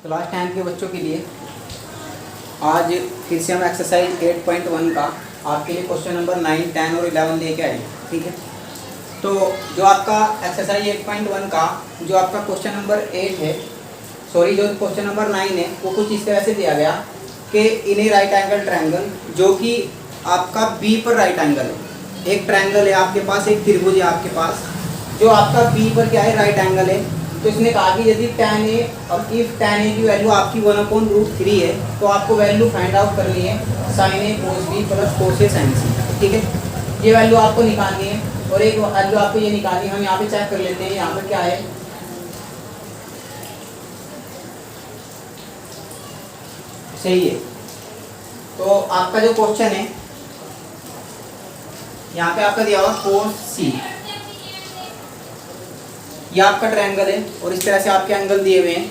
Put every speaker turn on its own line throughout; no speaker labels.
Class 10 के बच्चों के लिए आज फिर से हम एक्सरसाइज 8.1 का आपके लिए क्वेश्चन नंबर 9, 10 और 11 लेके आए। ठीक है, तो जो आपका एक्सरसाइज 8.1 का जो आपका क्वेश्चन नंबर 8 है, सॉरी जो क्वेश्चन नंबर 9 है, वो कुछ इस तरह से दिया गया कि इन ए राइट एंगल ट्रायंगल, जो कि आपका बी पर राइट एंगल है। एक ट्रायंगल है आपके पास, एक त्रिभुज है आपके पास, जो आपका बी पर क्या है, राइट एंगल है। तो इसने कहा कि यदि tan a, अब इफ tan a की वैल्यू आपकी 1/√3 है, तो आपको वैल्यू फाइंड आउट करनी है sin a cos b plus cos a sin c। ठीक है, ये वैल्यू आपको निकालनी है और एक वैल्यू आपको ये निकालनी है। हम यहाँ पे चेक कर लेते हैं, यहाँ पे क्या है, सही है। तो आपका जो क्वेश्चन है यहाँ पे आपका दिया हुआ cos c, ये आपका ट्रायंगल है और इस तरह से आपके एंगल दिए हुए हैं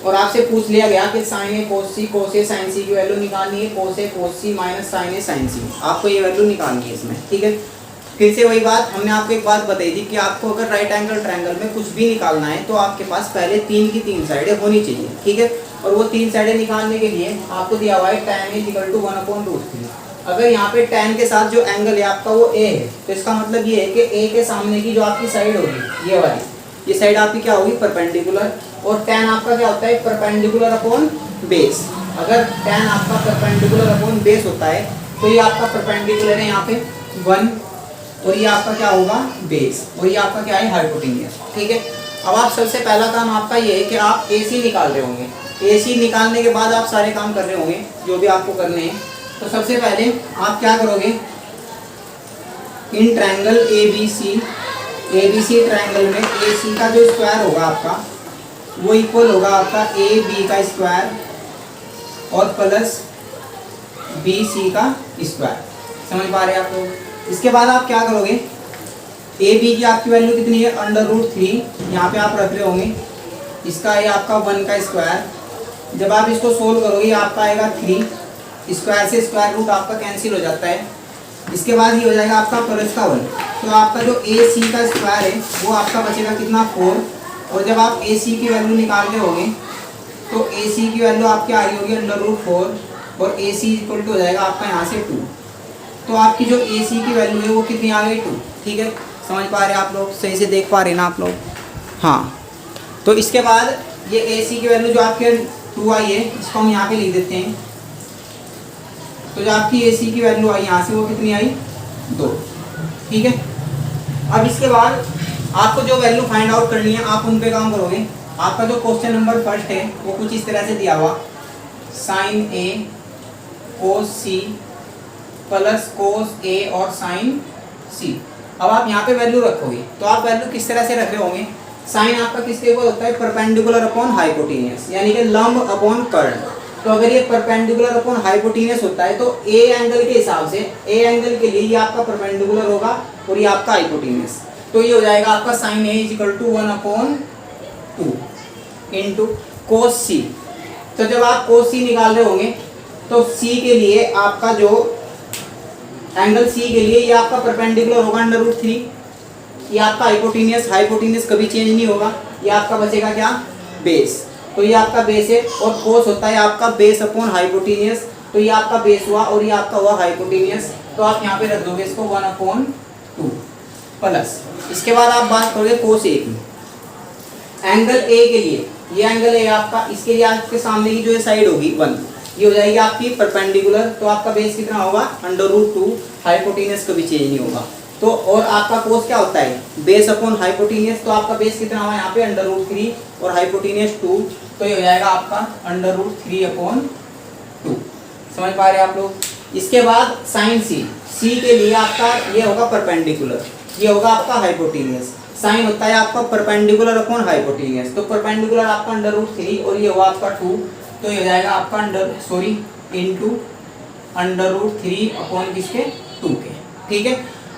और आपसे पूछ लिया गया कि sin a cos a sin c की वैल्यू निकालनी है, cos a cos c minus sin a sin c, आपको ये वैल्यू निकालनी है इसमें। ठीक है, फिर से वही बात, हमने आपको एक बात बताई थी कि आपको अगर राइट एंगल ट्रायंगल में कुछ भी निकालना है तो आपके पास पहले 3 की 3 साइडें होनी चाहिए। ठीक है, और वो 3 साइडें निकालने के लिए आपको दिया हुआ है tan a = 1/√3। अगर यहाँ पे tan के साथ जो एंगल है आपका वो a है, तो इसका मतलब ये है कि a के सामने की जो आपकी साइड होगी, ये वाली, ये साइड आपकी क्या होगी, परपेंडिकुलर। और tan आपका क्या होता है, परपेंडिकुलर अपॉन बेस। अगर tan आपका परपेंडिकुलर अपॉन बेस होता है तो ये आपका परपेंडिकुलर है यहाँ पे 1 और ये आपका क्या होगा, बेस, और ये आपका क्या है, हाइपोटेन्यूज। ठीक है, अब आप सबसे पहला काम आपका ये है कि आप AC निकाल रहे होंगे। AC निकालने के बाद आप सारे काम कर रहे होंगे जो भी आपको करने हैं। तो सबसे पहले आप क्या करोगे, इन ट्रायंगल ABC ट्रायंगल में AC का जो स्क्वायर होगा आपका वो इक्वल होगा आपका AB का स्क्वायर और प्लस BC का स्क्वायर। समझ पा रहे हैं आप लोग। इसके बाद आप क्या करोगे, AB की आपकी वैल्यू कितनी है, √3, यहाँ पे आप रख रहे होंगे। इसका ये आपका 1 का स्क्वायर। जब आप इसको सोल्व करोगे आपका आएगा 3, स्क्वायर से स्क्वायर रूट आपका कैंसिल हो जाता है। इसके बाद ये हो जाएगा आपका प्लस का 1, तो आपका जो AC का स्क्वायर है वो आपका बचेगा कितना, 4। और जब आप AC की वैल्यू निकाल रहे होंगे तो AC की वैल्यू आपकी आ रही होगी √4 और AC इक्वल टू हो जाएगा आपका यहाँ से 2। तो आपकी जो AC की वैल्यू है वो कितनी आ गई, 2। ठीक है, समझ पा रहे हैं आप लोग, सही से देख पा रहे हैं ना आप लोग। हाँ, तो इसके बाद ये AC की वैल्यू जो आपके 2 आई है, इसको हम यहाँ पे लिख देते हैं। तो जो आपकी AC की वैल्यू आई यहाँ से वो कितनी आई, 2। ठीक है, अब इसके बाद आपको जो वैल्यू फाइंड आउट करनी है आप उन पे काम करोगे। आपका जो क्वेश्चन नंबर फर्स्ट है वो कुछ इस तरह से दिया हुआ, sin A cos C plus cos A और sin C। अब आप यहाँ पे वैल्यू रखोगे तो आप वैल्यू किस तरह से रख रहे होंगे, साइन आपका किसके ऊपर होता है, परपेंडिकुलर अपॉन हाइपोटेनियस, यानी कि लंब अपॉन कर्ण। तो अगर ये परपेंडिकुलर अपॉन हाइपोटेनियस होता है तो A एंगल के हिसाब से, A एंगल के लिए ये आपका परपेंडिकुलर होगा और ये आपका हाइपोटेनियस। तो ये हो जाएगा आपका sin A = 1/2 into cos C। तो जब आप cos C निकाल रहे होंगे तो C के लिए आपका जो एंगल C के लिए ये आपका परपेंडिकुलर होगा √3, ये आपका हाइपोटेनियस कभी चेंज नहीं होगा। ये आपका बचेगा क्या, बेस। तो ये आपका बेस है और cos होता है आपका बेस अपॉन हाइपोटेनियस, तो ये आपका बेस हुआ और ये आपका हुआ हाइपोटेनियस। तो आप यहाँ पे रख दोगे इसको 1/2 प्लस। इसके बाद आप बात करोगे cos A की, एंगल A के लिए, ये एंगल है आपका, इसके लिए आपके सामने की जो ये साइड होगी 1, ये हो जाएगी आपकी परपेंडिकुलर। तो आपका बेस कितना होगा, √2, हाइपोटेनियस कभी चेंज नहीं होगा। तो और आपका कोस क्या होता है, बेस अपॉन हाइपोटेनियस। तो आपका बेस कितना हुआ यहाँ पे, √3 और हाइपोटेनियस 2, तो ये हो जाएगा आपका √3/2। समझ पा रहे हैं आप लोग। इसके बाद sin C के लिए आपका ये होगा परपेंडिकुलर, ये होगा आपका हाइपोटेनियस। साइन होता है आपका परपेंडिकुलर अपॉन हाइपोटेनियस, तो परपेंडिकुलर आपका √3 और ये हुआ आपका 2, तो ये हो जाएगा आपका इंटू √3 अपॉन किसके, 2 के। ठीक है,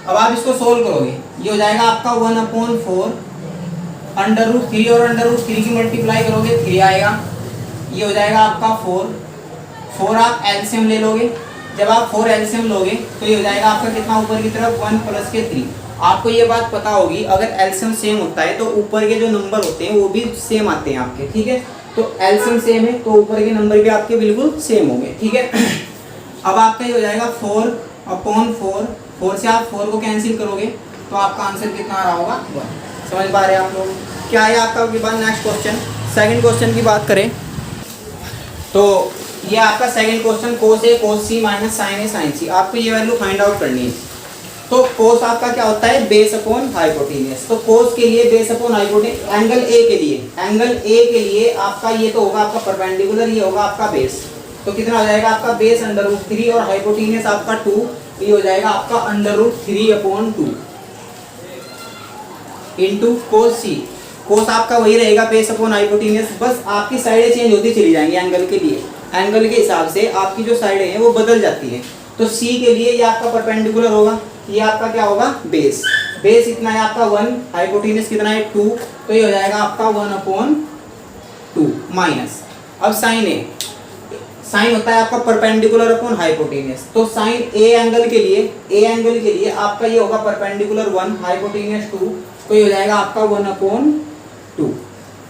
अब आप इसको सोल्व करोगे, ये हो जाएगा आपका 1/4, √3 और √3 की मल्टीप्लाई करोगे 3 आएगा, ये हो जाएगा आपका 4 आप एलसीएम ले लोगे। जब आप 4 एलसीएम लोगे तो ये हो जाएगा आपका कितना, ऊपर की तरफ 1 प्लस के 3। आपको ये बात पता होगी, अगर एलसीएम सेम होता है तो ऊपर के जो नंबर होते हैं वो भी सेम आते हैं आपके। ठीक है, तो एलसीएम सेम है, तो ऊपर के नंबर भी आपके बिल्कुल सेम होंगे, ठीक है। अब आपका ये हो जाएगा 4/4, 4 से आप 4 को कैंसिल करोगे तो आपका आंसर कितना आ रहा होगा 1। समझ पा रहे हैं आप लोग? क्या है आपका उसके बाद नेक्स्ट क्वेश्चन, सेकंड क्वेश्चन की बात करें तो ये आपका सेकंड क्वेश्चन कोस ए कोस सी माइनस साइन ए साइन सी, आपको ये वैल्यू फाइंड आउट करनी है। तो कोस आपका क्या होता है, बेस अपॉन हाइपोटेन्यूज। तो कोस के लिए base upon hypotenuse, angle A के लिए आपका ये तो होगा आपका परपेंडिकुलर, ये होगा आपका बेस। तो कितना हो जाएगा आपका बेस √3 और हाइपोटेन्यूज आपका 2, ये हो जाएगा आपका √3/2 इंटू कोस सी। कोस आपका वही रहेगा बेस अपॉन हाइपोटेन्यूज, बस आपकी साइडें चेंज होती चली जाएंगी एंगल के लिए, एंगल के हिसाब से आपकी जो साइडें हैं वो बदल जाती है। तो सी के लिए ये आपका परपेंडिकुलर होगा, ये आपका क्या होगा बेस, बेस इतना है आपका 1, हाइपोटेन्यूज कितना है 2, तो ये हो जाएगा आपका 1/2 माइनस। अब साइन ए, साइन होता है आपका परपेंडिकुलर अपॉन हाइपोटेन्यूज। तो साइन ए एंगल के लिए आपका ये होगा परपेंडिकुलर 1, हाइपोटेन्यूज 2, तो ये हो जाएगा आपका 1/2।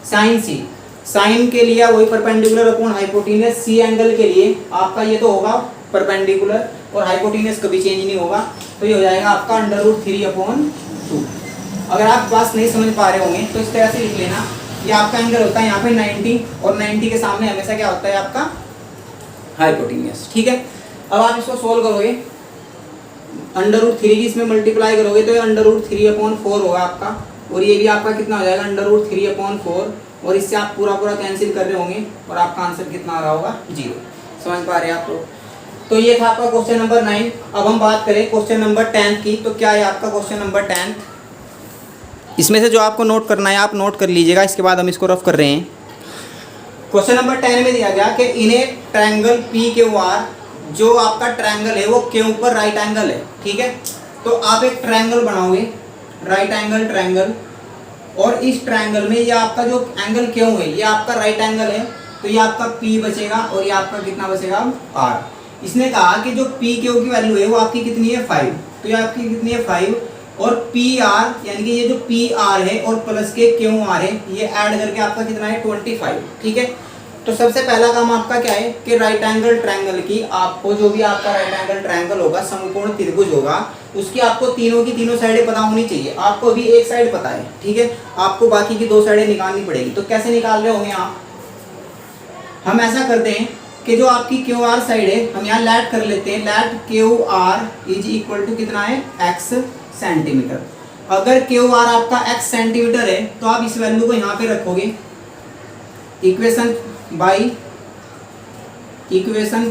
साइन सी, साइन के लिए वही perpendicular upon hypotenuse, C angle के लिए आपका ये तो होगा परपेंडिकुलर और हाइपोटेन्यूज कभी चेंज नहीं होगा, तो ये हो जाएगा आपका √3/2। अगर आप बात नहीं समझ पा रहे होंगे तो इस तरह से लिख लेना, ये आपका एंगल होता है यहाँ पे 90 और 90 के सामने हमेशा क्या होता है आपका हाइपोटेन्यूज, ठीक है। अब आप इसको सोल्व करोगे, √3 की इसमें मल्टीप्लाई करोगे तो ये √3/4 होगा आपका, और ये भी आपका कितना हो जाएगा √3/4, और इससे आप पूरा कैंसिल कर रहे होंगे और आपका आंसर कितना आ रहा होगा 0। समझ पा रहे हैं आप लोग? तो ये था आपका क्वेश्चन नंबर 9। अब हम बात करें क्वेश्चन नंबर 10 की, तो क्या है आपका क्वेश्चन नंबर 10, इसमें से जो आपको नोट करना है आप नोट कर लीजिएगा, इसके बाद हम इसको रफ कर रहे हैं। क्वेश्चन नंबर 10 में दिया गया कि इन ए ट्रायंगल PQR, जो आपका ट्रायंगल है वो क्यों पर राइट एंगल है, ठीक है। तो आप एक ट्रायंगल बनाओगे, राइट एंगल ट्रायंगल, और इस ट्रायंगल में ये आपका जो एंगल क्यों है ये आपका राइट एंगल है, तो ये आपका P बचेगा और ये आपका कितना बचेगा R। इसने कहा कि जो PQ की वैल्यू है वो आपकी कितनी है 5, तो ये आपकी कितनी है 5, और PR यानी कि ये जो PR है और प्लस के QR है ये ऐड करके आपका कितना है 25, ठीक है। तो सबसे पहला काम आपका क्या है कि राइट एंगल ट्रायंगल की आपको जो भी आपका राइट एंगल ट्रायंगल होगा, समकोण त्रिभुज होगा, उसकी आपको तीनों की तीनों साइडें पता होनी चाहिए। आपको अभी एक साइड पता है, ठीक है, आपको बाकी की 2 साइडें निकालनी पड़ेगी। तो कैसे निकाल रहे होंगे आप, हम ऐसा करते हैं कि जो आपकी QR साइड है हम यहाँ लेट कर लेते हैं, let QR is equal to कितना है x सेंटीमीटर। अगर QR आपका x सेंटीमीटर है तो आप इस वैल्यू को यहाँ पे रखोगे, इक्वेशन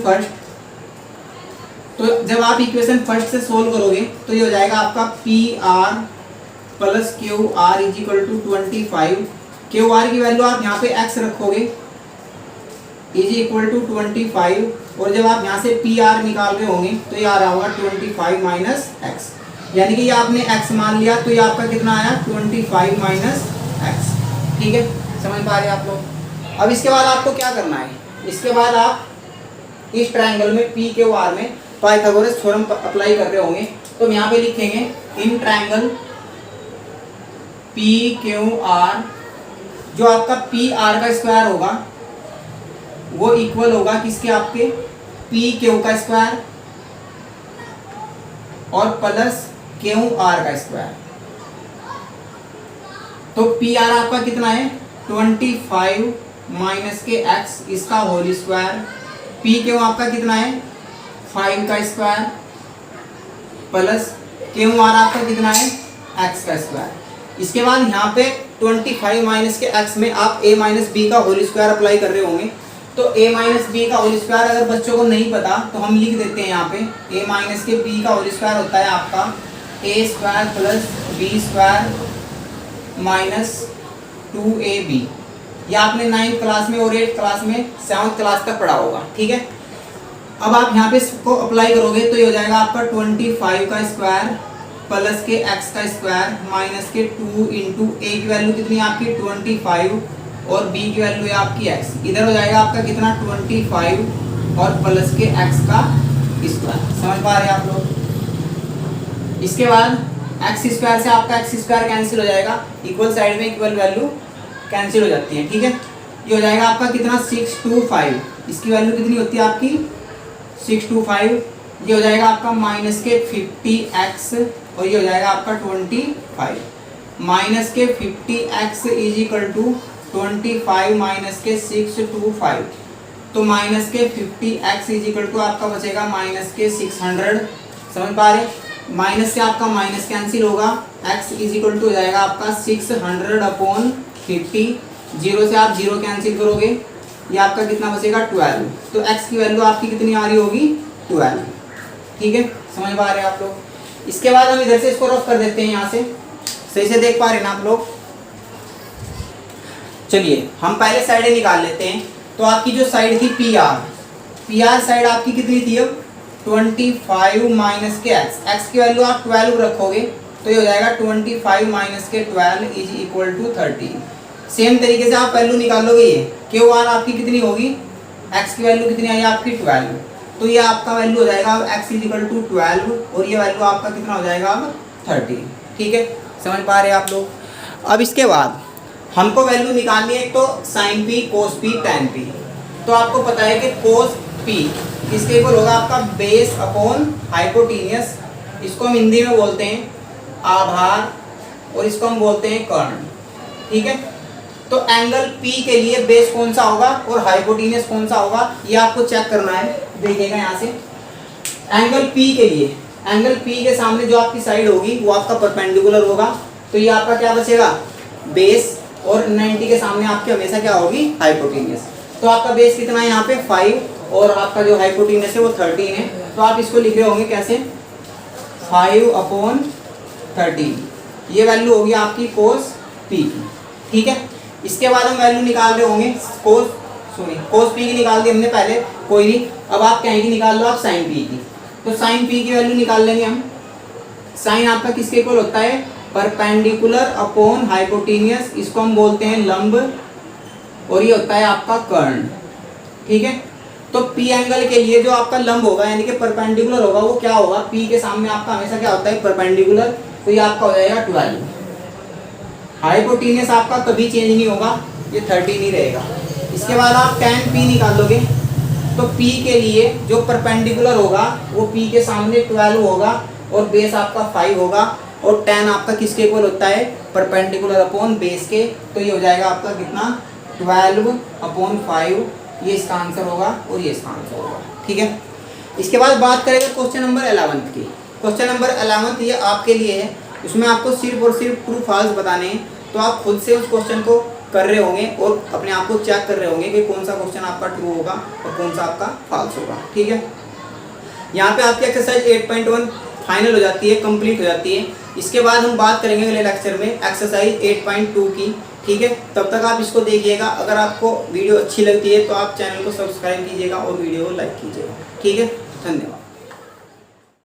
फर्स्ट। तो जब आप इक्वेशन फर्स्ट से सोल्व करोगे तो ये हो जाएगा आपका PR plus QR is equal to 25। QR की वैल्यू आप यहाँ पे x रखोगे इज इक्वल टू 25, और जब आप यहाँ से PR निकाल रहे होंगे तो ये आ रहा होगा 25 माइनस x, यानी कि ये आपने x मान लिया तो ये आपका कितना आया 25 माइनस x, ठीक है। समझ पा रहे हैं आप लोग? अब इसके बाद आपको क्या करना है, इसके बाद आप इस ट्रायंगल में PQR में पाइथागोरस थ्योरम अप्लाई कर रहे होंगे, तो हम यहाँ पे लिखेंगे इन ट्रायंगल PQR, जो आपका PR का स्क्वायर होगा वो इक्वल होगा किसके, आपके PQ का स्क्वायर और प्लस QR का स्क्वायर। तो PR आपका कितना है 25 माइनस के x इसका होल स्क्वायर, PQ आपका कितना है 5 का स्क्वायर प्लस QR आपका कितना है x का स्क्वायर। इसके बाद यहाँ पे 25 माइनस के x में आप a माइनस बी का होल स्क्वायर अप्लाई कर रहे होंगे, तो a माइनस बी का होल स्क्वायर अगर बच्चों को नहीं पता तो हम लिख देते हैं यहाँ पे a माइनस के b का होल स्क्वायर होता है आपका a square plus b square minus 2ab। यह आपने 9th क्लास में और 8th क्लास में 7th क्लास तक पढ़ा होगा, ठीक है। अब आप यहाँ पे इसको अप्लाई करोगे तो ये हो जाएगा आपका 25 का स्क्वायर प्लस के x का स्क्वायर माइनस के 2 इंटू a की वैल्यू कितनी है आपकी 25 और b की वैल्यू है आपकी x। इधर हो जाएगा आपका कितना 25 और प्लस के x का स्क्वायर। समझ पा रहे हैं आप लोग? इसके बाद x स्क्वायर से आपका x स्क्वायर कैंसिल हो जाएगा, इक्वल साइड में इक्वल वैल्यू कैंसिल हो जाती है, ठीक है। ये हो जाएगा आपका कितना 625, इसकी वैल्यू कितनी होती है आपकी 625। ये हो जाएगा आपका माइनस के 50x और ये हो जाएगा आपका 25, माइनस के 50x is equal to 25 minus के 625, तो माइनस के 50x इज इक्वल टू आपका बचेगा माइनस के 600। समझ पा रहे, माइनस से आपका माइनस कैंसिल होगा, x इज इक्वल टू हो जाएगा आपका 600 अपॉन 50, जीरो से आप जीरो कैंसिल करोगे, ये आपका कितना बचेगा 12, तो x की वैल्यू आपकी कितनी आ रही होगी 12। ठीक है, समझ पा रहे हैं आप लोग। इसके बाद हम इधर से इसको रफ कर देते हैं, यहाँ से सही से देख पा रहे हैं ना आप लोग। चलिए हम पहले साइडें निकाल लेते हैं। तो आपकी जो साइड थी पी आर साइड आपकी कितनी थी अब 25 माइनस के x की वैल्यू आप 12 रखोगे तो ये हो जाएगा 25 माइनस के 12 इज इक्वल टू 13। सेम तरीके से आप वैल्यू निकालोगे, ये क्यू आर आपकी कितनी होगी, x की वैल्यू कितनी आई आपकी 12, तो ये आपका वैल्यू हो जाएगा अब x इज इक्वल टू 12 और ये वैल्यू आपका कितना हो जाएगा अब 13। ठीक है, समझ पा रहे हैं आप लोग। अब इसके बाद हमको वैल्यू निकालनी है, तो साइन पी, कोस पी, टैन पी। तो आपको पता है कि कोस पी किसके इक्वल होगा आपका बेस अपॉन हाइपोटेनियस, इसको हम हिंदी में बोलते हैं आधार और इसको हम बोलते हैं कर्ण। ठीक है, तो एंगल पी के लिए बेस कौन सा होगा और हाइपोटेनियस कौन सा होगा, ये आपको चेक करना है। देखिएगा यहाँ से एंगल पी के लिए, एंगल पी के सामने जो आपकी साइड होगी वो आपका परपेंडिकुलर होगा, तो ये आपका क्या बचेगा बेस, और 90 के सामने आपके हमेशा क्या होगी हाइपोटेनियस। तो आपका बेस कितना है यहाँ पे 5 और आपका जो हाइपोटेनियस है वो 13 है, तो आप इसको लिख रहे होंगे कैसे 5 अपॉन 13, ये वैल्यू होगी आपकी कोस पी की। ठीक है, इसके बाद हम वैल्यू निकाल रहे होंगे कोस पी की निकाल दी हमने पहले, कोई नहीं, अब आप कहीं की निकाल लो आप साइन पी की। तो साइन पी की वैल्यू निकाल लेंगे हम। साइन आपका किसके इक्वल होता है परपेंडिकुलर अपॉन हाइपोटेनियस, इसको हम बोलते हैं लंब, और ये होता है आपका कर्ण। ठीक है, तो पी एंगल के लिए जो आपका लंब होगा यानी कि परपेंडिकुलर होगा वो क्या होगा, पी के सामने आपका हमेशा क्या होता है परपेंडिकुलर, तो ये आपका हो जाएगा 12। हाइपोटेनियस आपका कभी चेंज नहीं होगा, ये 13 ही रहेगा। इसके बाद आप tan p निकालोगे, तो p के लिए जो परपेंडिकुलर होगा वो p के सामने 12 होगा और बेस आपका 5 होगा, और tan आपका किसके इक्वल होता है परपेंडिकुलर अपॉन बेस के, तो ये हो जाएगा आपका कितना 12 अपॉन 5, ये इसका आंसर होगा और ये इसका आंसर होगा। ठीक है, इसके बाद बात करेंगे क्वेश्चन नंबर 11 की। क्वेश्चन नंबर 11 ये आपके लिए है, उसमें आपको सिर्फ और सिर्फ ट्रू फॉल्स बताने हैं, तो आप खुद से उस क्वेश्चन को कर रहे होंगे और अपने आप को चेक कर रहे होंगे कि कौन सा क्वेश्चन आपका ट्रू होगा और कौन सा आपका फॉल्स होगा। ठीक है, यहाँ पे आपकी एक्सरसाइज 8.1 फाइनल हो जाती है, कंप्लीट हो जाती है। इसके बाद हम बात करेंगे अगले लेक्चर में एक्सरसाइज 8.2 की। ठीक है, तब तक आप इसको देखिएगा। अगर आपको वीडियो अच्छी लगती है तो आप चैनल को सब्सक्राइब कीजिएगा और वीडियो को लाइक कीजिएगा। ठीक है, धन्यवाद।